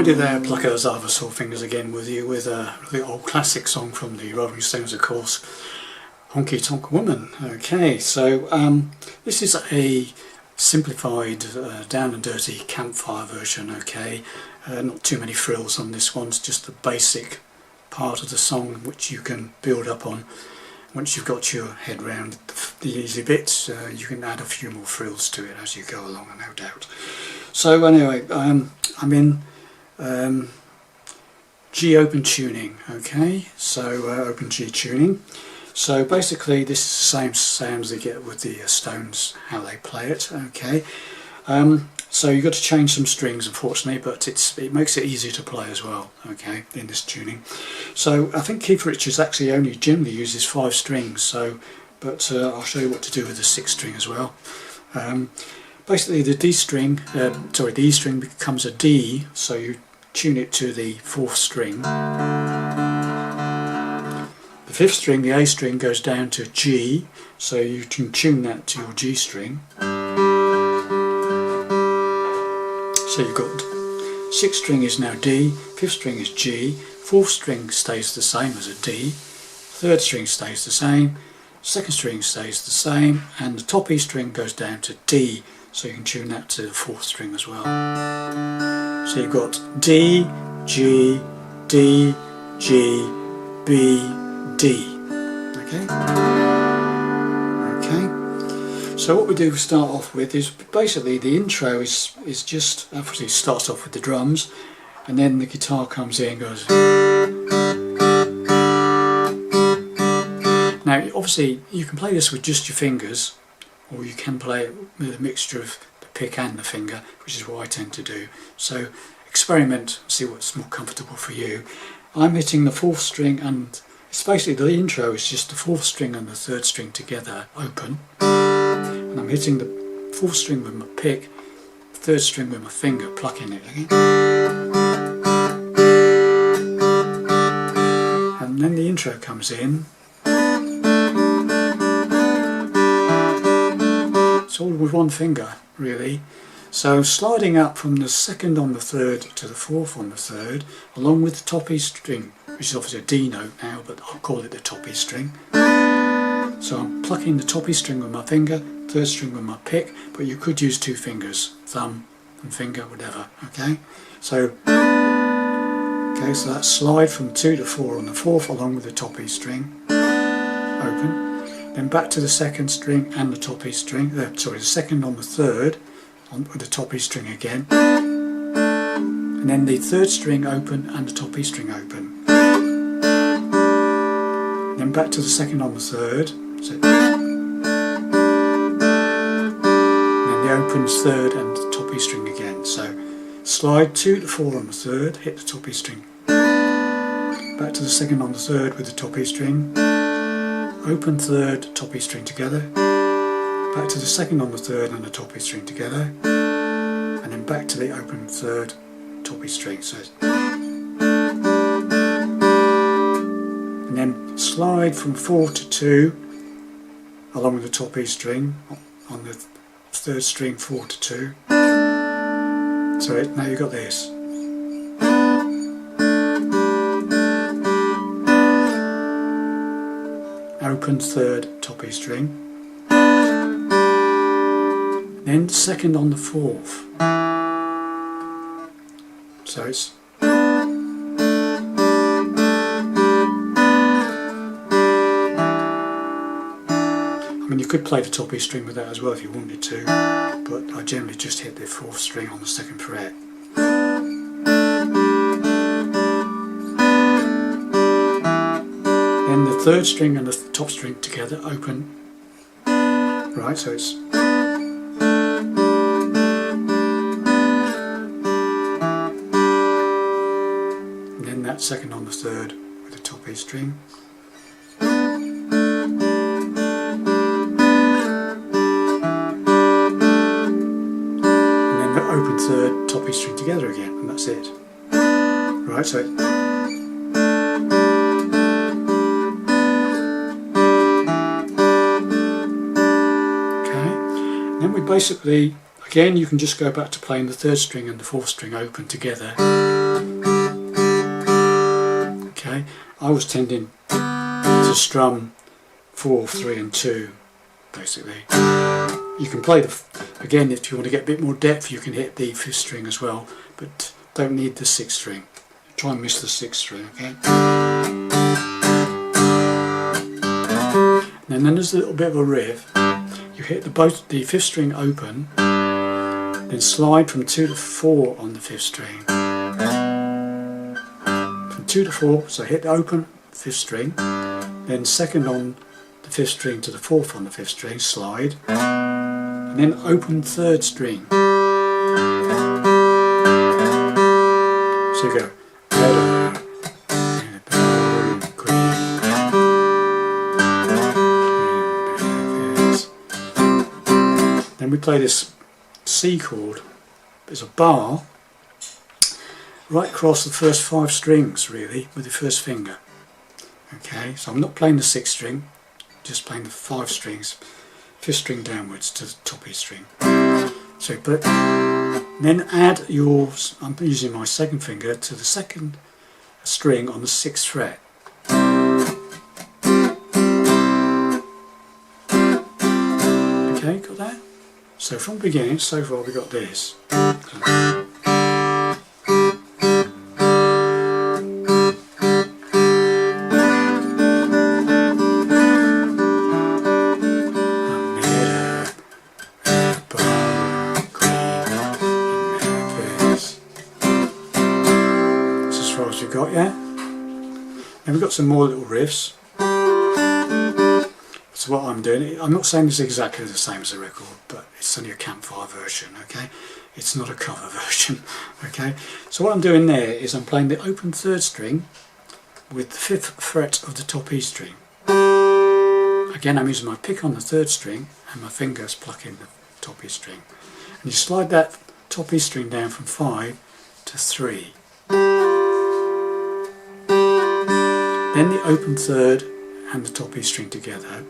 reminded there, pluck out those other sore fingers again with you with a really old classic song from the Rolling Stones, of course, Honky Tonk Woman. Okay, so this is a simplified, down and dirty Campfire version. Okay, not too many frills on this one. It's just the basic part of the song which you can build up on. Once you've got your head round the easy bits, you can add a few more frills to it as you go along, no doubt. So anyway, I'm in G open tuning. Okay, so open G tuning. So basically this is the same sounds they get with the Stones, how they play it. Okay, so you've got to change some strings, unfortunately, but it makes it easier to play as well. Okay, in this tuning. So I think Keith Richards actually only generally uses 5 strings. So, but I'll show you what to do with the 6th string as well. Basically, the D string, the E string becomes a D, so you tune it to the 4th string. The 5th string, the A string, goes down to G, so you can tune that to your G string. So you've got 6th string is now D, 5th string is G, 4th string stays the same as a D, 3rd string stays the same, 2nd string stays the same, and the top E string goes down to D, so you can tune that to the 4th string as well. So you've got D, G, D, G, B, D. Okay? Okay. So what we do to start off with is basically the intro is just, obviously starts off with the drums, and then the guitar comes in and goes. Now obviously you can play this with just your fingers, or you can play it with a mixture of the pick and the finger, which is what I tend to do. So experiment, see what's more comfortable for you. I'm hitting the 4th string, and it's basically the intro is just the 4th string and the 3rd string together open, and I'm hitting the 4th string with my pick, 3rd string with my finger, plucking it again. And then the intro comes in. It's all with one finger, really. So sliding up from the 2nd on the 3rd to the 4th on the 3rd, along with the top E string, which is obviously a D note now, but I'll call it the top E string. So I'm plucking the top E string with my finger, 3rd string with my pick, but you could use 2 fingers, thumb and finger, whatever. Okay, so that slide from 2 to 4 on the 4th, along with the top E string, open. Then back to the 2nd string and the top E string, the 2nd on the 3rd with the top E string again, and then the 3rd string open and the top E string open. Then back to the 2nd on the 3rd, so, and then the opens 3rd and the top E string again. So slide 2 to 4 on the 3rd, hit the top E string, back to the 2nd on the 3rd with the top E string, open 3rd, top E string together, back to the 2nd on the 3rd and the top E string together, and then back to the open 3rd, top E string. So, and then slide from 4 to 2 along with the top E string on the 3rd string, 4 to 2. So now you've got this. Open 3rd, top E string, then 2nd on the 4th. So it's you could play the top E string with that as well if you wanted to, but I generally just hit the 4th string on the 2nd fret. Then the 3rd string and the top string together open, right, so it's, and then that 2nd on the 3rd with the top E string. Open 3rd, top E string together again, and that's it. Right, so okay, and then we basically, again, you can just go back to playing the 3rd string and the 4th string open together. I was tending to strum 4, 3 and 2 basically. You can play again, if you want to get a bit more depth, you can hit the 5th string as well, but don't need the 6th string. Try and miss the 6th string, okay? And then there's a little bit of a riff. You hit the 5th string open, then slide from 2 to 4 on the 5th string. From 2 to 4, so hit the open 5th string, then second on the 5th string to the 4th on the 5th string, slide, and then open 3rd string. So you go. Then we play this C chord. There's a bar right across the first 5 strings really with the first finger. Okay, so I'm not playing the 6th string, just playing the 5 strings, 5th string downwards to the top E string. So, but then add yours, I'm using my 2nd finger to the 2nd string on the 6th fret. Okay, got that? So from the beginning, so far we got this. Got, yeah? Then we've got some more little riffs. So what I'm doing, I'm not saying it's exactly the same as the record, but it's only a Campfire version, okay? It's not a cover version, okay? So what I'm doing there is I'm playing the open 3rd string with the 5th fret of the top E string. Again, I'm using my pick on the 3rd string and my fingers plucking the top E string. And you slide that top E string down from 5 to 3. Then the open 3rd and the top E string together.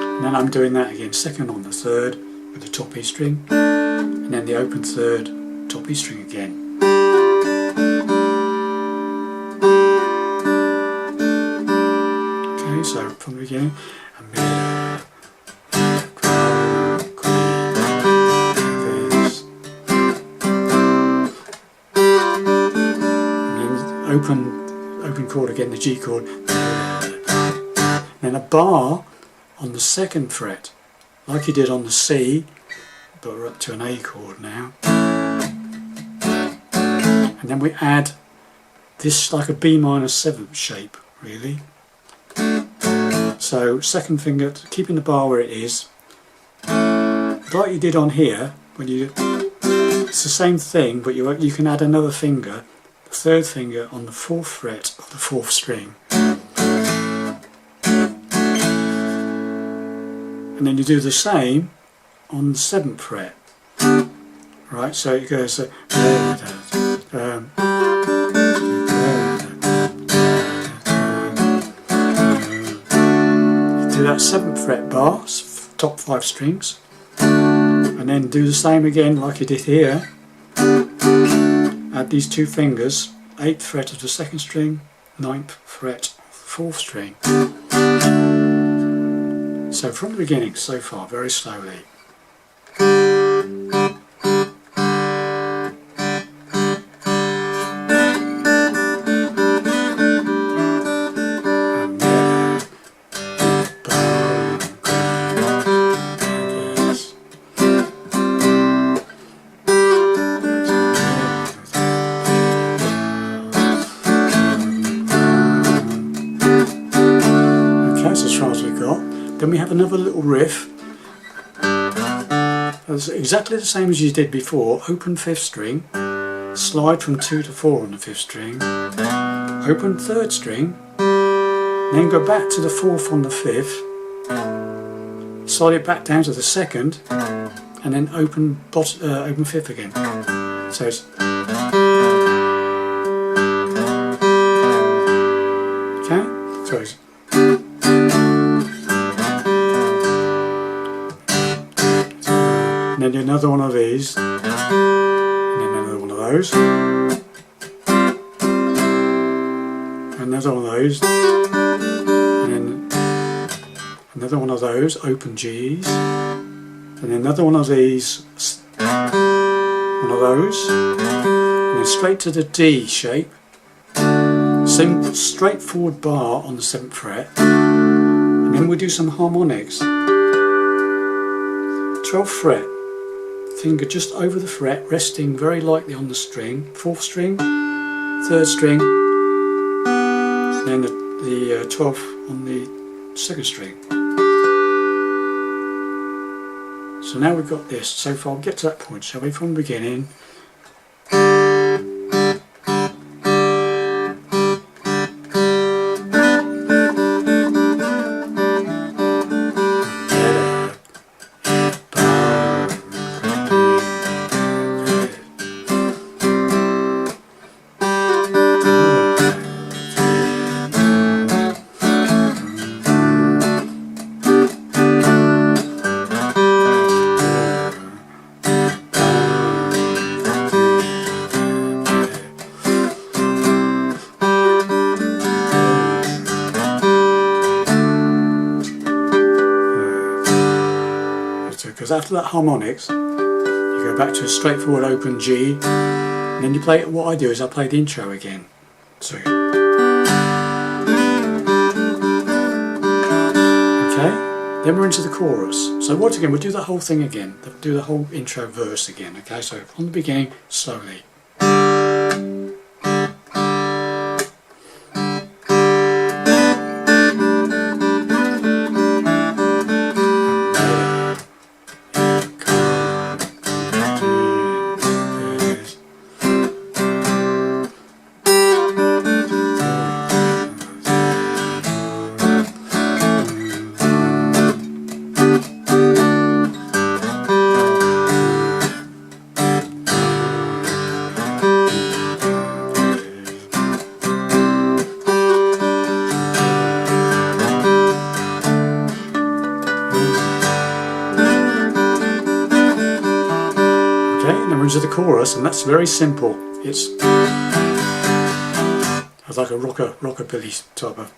And then I'm doing that again, 2nd on the 3rd with the top E string, and then the open 3rd, top E string again. Okay, so from the beginning, open chord again, the G chord, then a bar on the 2nd fret, like you did on the C, but we're up to an A chord now, and then we add this like a B minor 7th shape really. So 2nd finger, keeping the bar where it is, like you did on here, when you, it's the same thing, but you can add another finger, the 3rd finger on the 4th fret of the 4th string, and then you do the same on the 7th fret, right? So it goes you do that 7th fret bar, top 5 strings, and then do the same again like you did here. Add these 2 fingers, 8th fret of the 2nd string, 9th fret of the 4th string. So from the beginning, so far, very slowly. Then we have another little riff. It's exactly the same as you did before. Open 5th string, slide from 2 to 4 on the 5th string, open 3rd string, then go back to the 4th on the 5th, slide it back down to the 2nd, and then open 5th again. So it's okay. So it's and then do another one of these, and then another one of those. another one of those, and then another one of those open Gs, and then another one of these, one of those, and then straight to the D shape. Same straightforward bar on the 7th fret, and then we'll do some harmonics. 12th fret, finger just over the fret, resting very lightly on the string, 4th string, 3rd string, and then the 12th on the 2nd string. So now we've got this. So far, we'll get to that point, shall we, from the beginning. Because after that harmonics, you go back to a straightforward open G, and then you play it. What I do is I play the intro again. So, okay, then we're into the chorus. So once again, we'll do the whole thing again. Do the whole intro verse again. Okay, so from the beginning, slowly. Into the chorus, and that's very simple. It's like a rockabilly type of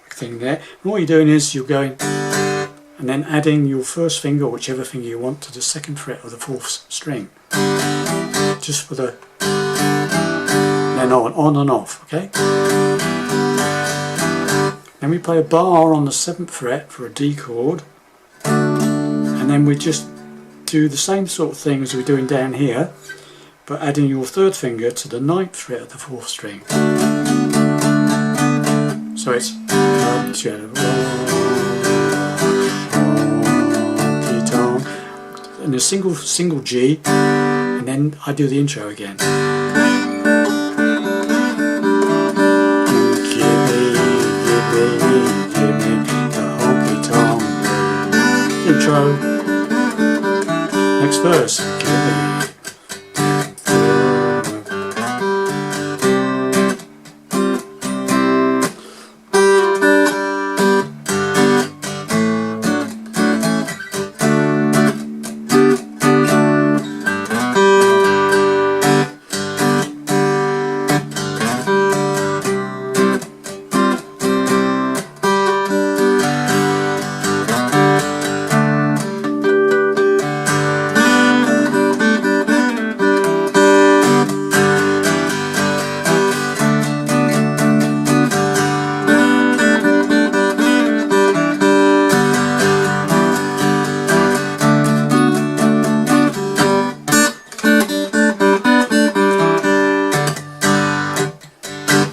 thing there. And all you're doing is you're going and then adding your first finger, whichever finger you want, to the 2nd fret of the 4th string, just for the then on and off. Okay. Then we play a bar on the 7th fret for a D chord, and then we just do the same sort of thing as we're doing down here, but adding your 3rd finger to the 9th fret of the 4th string. So it's Honky Tonk, and a single G, and then I do the intro again. Give me the honky tonk intro. Next verse.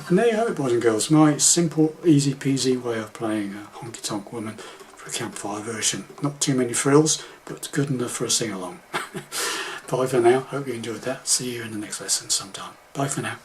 And there you have it, boys and girls, my simple, easy peasy way of playing a Honky Tonk Woman for a Campfire version. Not too many frills, but good enough for a sing-along. Bye for now, hope you enjoyed that. See you in the next lesson sometime. Bye for now.